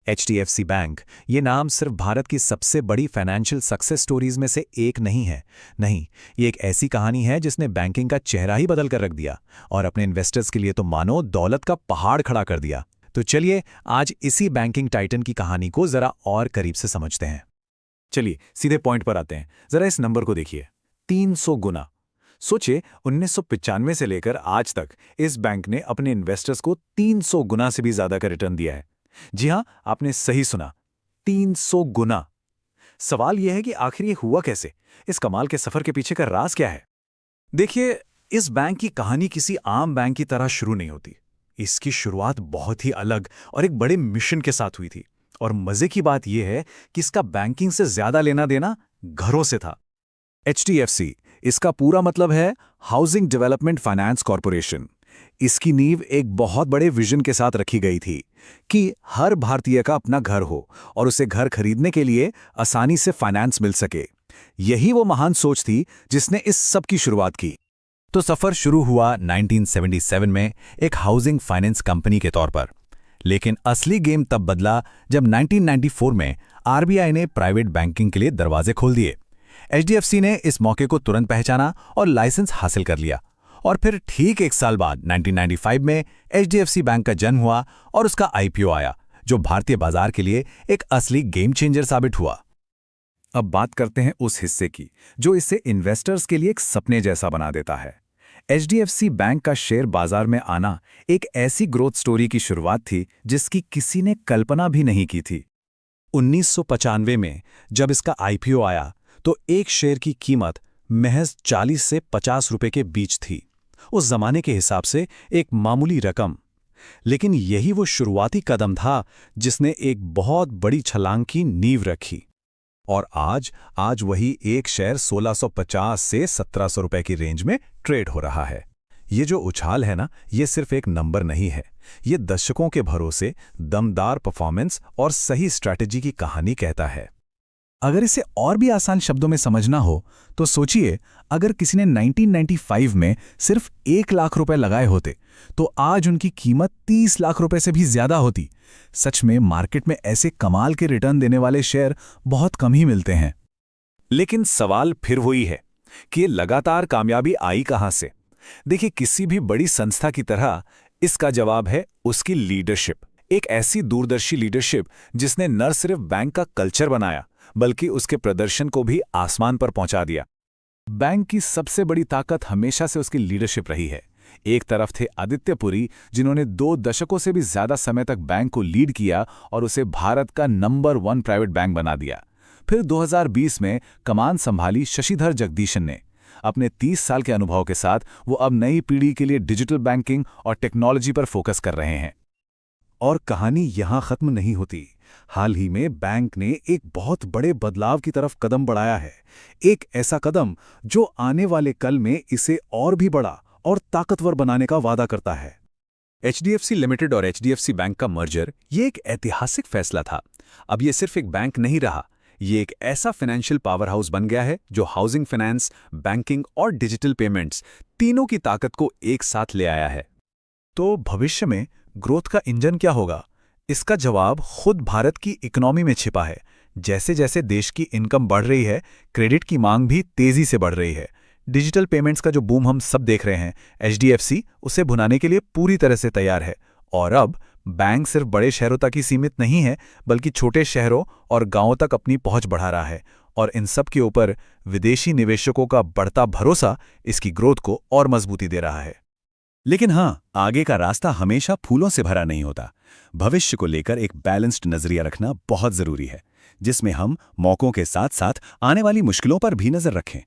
HDFC bank, ये नाम सिर्फ भारत की सबसे बड़ी फाइनेंशियल सक्सेस स्टोरीज में से एक नहीं है। नहीं, ये एक ऐसी कहानी है जिसने बैंकिंग का चेहरा ही बदल कर रख दिया और अपने इन्वेस्टर्स के लिए तो मानो दौलत का पहाड़ खड़ा कर दिया। तो चलिए आज इसी बैंकिंग टाइटन की कहानी को जरा और करीब से समझते हैं। चलिए सीधे पॉइंट पर आते हैं। जरा इस नंबर को देखिए, 300 गुना। सोचिए 1995 से लेकर आज तक इस बैंक ने अपने इन्वेस्टर्स को 300 गुना से भी ज्यादा का रिटर्न दिया है। जी हां, आपने सही सुना, 300 गुना। सवाल यह है कि आखिर ये हुआ कैसे? इस कमाल के सफर के पीछे का राज क्या है? देखिए, इस बैंक की कहानी किसी आम बैंक की तरह शुरू नहीं होती। इसकी शुरुआत बहुत ही अलग और एक बड़े मिशन के साथ हुई थी। और मजे की बात यह है कि इसका बैंकिंग से ज्यादा लेना देना घरों से था। HDFC, इसका पूरा मतलब है हाउसिंग डेवलपमेंट फाइनेंस कॉरपोरेशन। इसकी नींव एक बहुत बड़े विजन के साथ रखी गई थी कि हर भारतीय का अपना घर हो और उसे घर खरीदने के लिए आसानी से फाइनेंस मिल सके। यही वो महान सोच थी जिसने इस सब की शुरुआत की। तो सफर शुरू हुआ 1977 में एक हाउसिंग फाइनेंस कंपनी के तौर पर। लेकिन असली गेम तब बदला जब 1994 में RBI ने प्राइवेट बैंकिंग के लिए दरवाजे खोल दिए। HDFC ने इस मौके को तुरंत पहचाना और लाइसेंस हासिल कर लिया। और फिर ठीक एक साल बाद 1995 में HDFC बैंक का जन्म हुआ और उसका IPO आया, जो भारतीय बाजार के लिए एक असली गेम चेंजर साबित हुआ। अब बात करते हैं उस हिस्से की जो इसे इन्वेस्टर्स के लिए एक सपने जैसा बना देता है। HDFC बैंक का शेयर बाजार में आना एक ऐसी ग्रोथ स्टोरी की शुरुआत थी जिसकी किसी ने कल्पना भी नहीं की थी। 1995 में जब इसका IPO आया तो एक शेयर की कीमत महज 40 से 50 रुपए के बीच थी। उस जमाने के हिसाब से एक मामूली रकम। लेकिन यही वो शुरुआती कदम था जिसने एक बहुत बड़ी छलांग की नींव रखी। और आज वही एक शेयर 1650 से 1700 रुपए की रेंज में ट्रेड हो रहा है। ये जो उछाल है ना, ये सिर्फ एक नंबर नहीं है। ये दशकों के भरोसे, दमदार परफॉर्मेंस और सही स्ट्रैटेजी की कहानी कहता है। अगर इसे और भी आसान शब्दों में समझना हो तो सोचिए, अगर किसी ने 1995 में सिर्फ 1 लाख रुपए लगाए होते तो आज उनकी कीमत 30 लाख रुपए से भी ज्यादा होती। सच में मार्केट में ऐसे कमाल के रिटर्न देने वाले शेयर बहुत कम ही मिलते हैं। लेकिन सवाल फिर वही है कि ये लगातार कामयाबी आई कहां से? देखिए, किसी भी बड़ी संस्था की तरह इसका जवाब है उसकी लीडरशिप। एक ऐसी दूरदर्शी लीडरशिप जिसने न सिर्फ बैंक का कल्चर बनाया बल्कि उसके प्रदर्शन को भी आसमान पर पहुंचा दिया। बैंक की सबसे बड़ी ताकत हमेशा से उसकी लीडरशिप रही है। एक तरफ थे आदित्य पुरी, जिन्होंने 2 दशकों से भी ज्यादा समय तक बैंक को लीड किया और उसे भारत का नंबर 1 प्राइवेट बैंक बना दिया। फिर 2020 में कमान संभाली शशिधर जगदीशन ने। अपने 30 साल के अनुभव के साथ वो अब नई पीढ़ी के लिए डिजिटल बैंकिंग और टेक्नोलॉजी पर फोकस कर रहे हैं। और कहानी यहां खत्म नहीं होती। हाल ही में बैंक ने एक बहुत बड़े बदलाव की तरफ कदम बढ़ाया है। एक ऐसा कदम जो आने वाले कल में इसे और भी बड़ा और ताकतवर बनाने का वादा करता है। HDFC लिमिटेड और HDFC बैंक का मर्जर ये एक ऐतिहासिक फैसला था। अब ये सिर्फ एक बैंक नहीं रहा, ये एक ऐसा फाइनेंशियल पावर हाउस बन गया है जो हाउसिंग फाइनेंस, बैंकिंग और डिजिटल पेमेंट्स तीनों की ताकत को एक साथ ले आया है। तो भविष्य में ग्रोथ का इंजन क्या होगा? इसका जवाब खुद भारत की इकोनॉमी में छिपा है। जैसे जैसे देश की इनकम बढ़ रही है, क्रेडिट की मांग भी तेजी से बढ़ रही है। डिजिटल पेमेंट्स का जो बूम हम सब देख रहे हैं, HDFC उसे भुनाने के लिए पूरी तरह से तैयार है। और अब बैंक सिर्फ बड़े शहरों तक ही सीमित नहीं है, बल्कि छोटे शहरों और गांवों तक अपनी पहुंच बढ़ा रहा है। और इन सब के ऊपर विदेशी निवेशकों का बढ़ता भरोसा इसकी ग्रोथ को और मजबूती दे रहा है। लेकिन हाँ, आगे का रास्ता हमेशा फूलों से भरा नहीं होता। भविष्य को लेकर एक बैलेंस्ड नजरिया रखना बहुत जरूरी है, जिसमें हम मौकों के साथ साथ आने वाली मुश्किलों पर भी नजर रखें।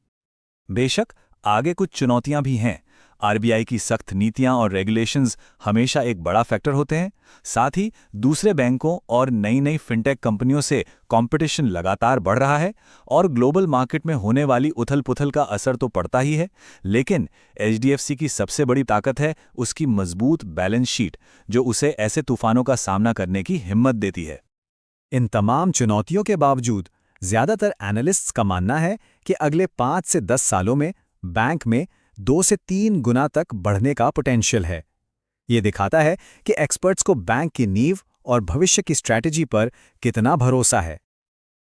बेशक आगे कुछ चुनौतियां भी हैं। RBI की सख्त नीतियां और रेगुलेशंस हमेशा एक बड़ा फैक्टर होते हैं। साथ ही दूसरे बैंकों और नई नई फिनटेक कंपनियों से कंपटीशन लगातार बढ़ रहा है और ग्लोबल मार्केट में होने वाली उथल-पुथल का असर तो पड़ता ही है। लेकिन HDFC की सबसे बड़ी ताकत है उसकी मजबूत बैलेंस शीट, जो उसे ऐसे तूफानों का सामना करने की हिम्मत देती है। इन तमाम चुनौतियों के बावजूद ज्यादातर एनालिस्ट्स का मानना है कि अगले 5 से 10 सालों में बैंक में 2 से 3 गुना तक बढ़ने का पोटेंशियल है। ये दिखाता है कि एक्सपर्ट्स को बैंक की नींव और भविष्य की स्ट्रैटेजी पर कितना भरोसा है।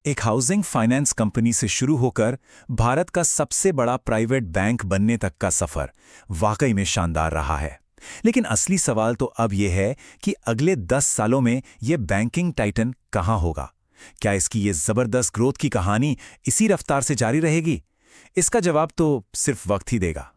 एक हाउसिंग फाइनेंस कंपनी से शुरू होकर भारत का सबसे बड़ा प्राइवेट बैंक बनने तक का सफर वाकई में शानदार रहा है। लेकिन असली सवाल तो अब यह है कि अगले 10 सालों में यह बैंकिंग टाइटन कहां होगा? क्या इसकी ये जबरदस्त ग्रोथ की कहानी इसी रफ्तार से जारी रहेगी? इसका जवाब तो सिर्फ वक्त ही देगा।